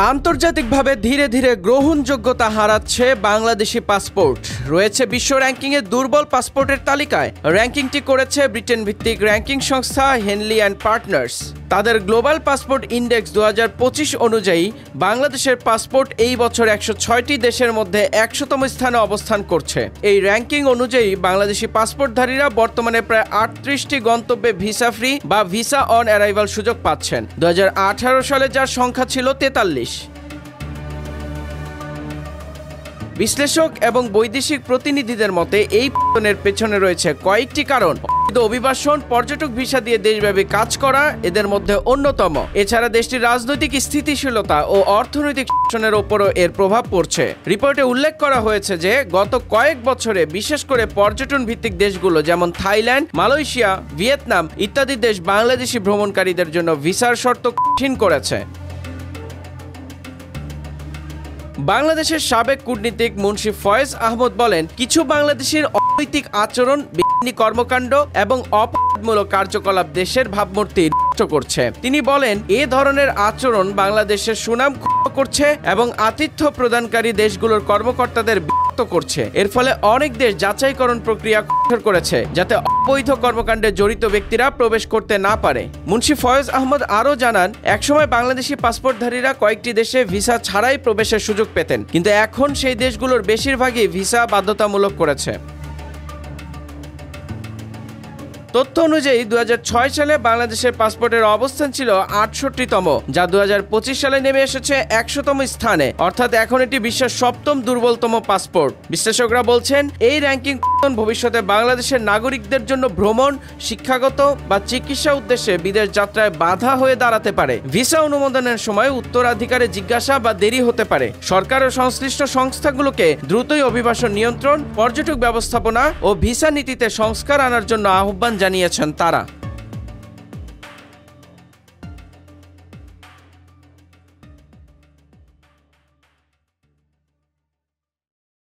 আন্তর্জাতিকভাবে ধীরে ধীরে গ্রহণযোগ্যতা হারাচ্ছে বাংলাদেশি পাসপোর্ট। রয়েছে বিশ্ব র্যাঙ্কিংয়ে দুর্বল পাসপোর্টের তালিকায়। র্যাঙ্কিংটি করেছে ব্রিটেন ভিত্তিক র্যাঙ্কিং সংস্থা হেনলি অ্যান্ড পার্টনার্স। তাদের গ্লোবাল পাসপোর্ট ইন্ডেক্স 2025 অনুযায়ী বাংলাদেশের পাসপোর্ট এই বছর 106টি দেশের মধ্যে 100তম স্থানে অবস্থান করছে। এই র্যাঙ্কিং অনুযায়ী বাংলাদেশি পাসপোর্টধারীরা বর্তমানে প্রায় 38টি গন্তব্যে ভিসা ফ্রি বা ভিসা অন অ্যারাইভাল সুযোগ পাচ্ছেন। 2018 সালে যার সংখ্যা ছিল 43। বিশ্লেষক এবং বৈদেশিক প্রতিনিধিদের মতে এই পতনের পেছনে রয়েছে কয়েকটি কারণ। অভিবাসন, পর্যটক ভিসা দিয়ে দেশব্যাপী কাজ করা এদের মধ্যে অন্যতম। এছাড়া দেশটির রাজনৈতিক স্থিতিশীলতা ও অর্থনৈতিক শাসনের ওপরও এর প্রভাব পড়ছে। রিপোর্টে উল্লেখ করা হয়েছে যে গত কয়েক বছরে বিশেষ করে পর্যটন ভিত্তিক দেশগুলো যেমন থাইল্যান্ড, মালয়েশিয়া, ভিয়েতনাম ইত্যাদি দেশ বাংলাদেশি ভ্রমণকারীদের জন্য ভিসার শর্ত কঠিন করেছে। বাংলাদেশের সাবেক কূটনীতিক মুন্সি ফয়েজ আহমদ বলেন, কিছু বাংলাদেশের অনৈতিক আচরণ, বেআইনি কর্মকাণ্ড এবং অপরাধমূলক কার্যকলাপ দেশের ভাবমূর্তি নষ্ট করছে। তিনি বলেন, এ ধরনের আচরণ বাংলাদেশের সুনাম ক্ষুণ্ণ করছে এবং আতিথ্য প্রদানকারী দেশগুলোর কর্মকর্তাদের বিরক্ত করছে। এর ফলে অনেক দেশ যাচাইকরণ প্রক্রিয়া কঠোর করেছে যাতে অবৈধ কর্মকাণ্ডে জড়িত ব্যক্তিরা প্রবেশ করতে না পারে। মুন্সি ফয়েজ আহমদ আরও জানান, একসময় বাংলাদেশি পাসপোর্টধারীরা কয়েকটি দেশে ভিসা ছাড়াই প্রবেশের সুযোগ পেতেন, কিন্তু এখন সেই দেশগুলোর বেশিরভাগই ভিসা বাধ্যতামূলক করেছে। তথ্য অনুযায়ী 2006 সালে বাংলাদেশের পাসপোর্টের অবস্থান ছিল 68তম, যা 2025 সালে নেমে এসেছে 100তম স্থানে, অর্থাৎ এখন এটি বিশ্বের 7ম দুর্বলতম পাসপোর্ট। বিশ্লেষকরা বলছেন, এই র্যাঙ্কিং ভবিষ্যতে বাংলাদেশের নাগরিকদের জন্য ভ্রমণ, শিক্ষাগত বা চিকিৎসা উদ্দেশ্যে বিদেশ যাত্রায় বাধা হয়ে দাঁড়াতে পারে। ভিসা অনুমোদনের সময় উত্তরাধিকারে জিজ্ঞাসা বা দেরি হতে পারে। সরকার ও সংশ্লিষ্ট সংস্থাগুলোকে দ্রুতই অভিবাসন নিয়ন্ত্রণ, পর্যটক ব্যবস্থাপনা ও ভিসা নীতিতে সংস্কার আনার জন্য আহ্বান জানিয়েছেন তারা।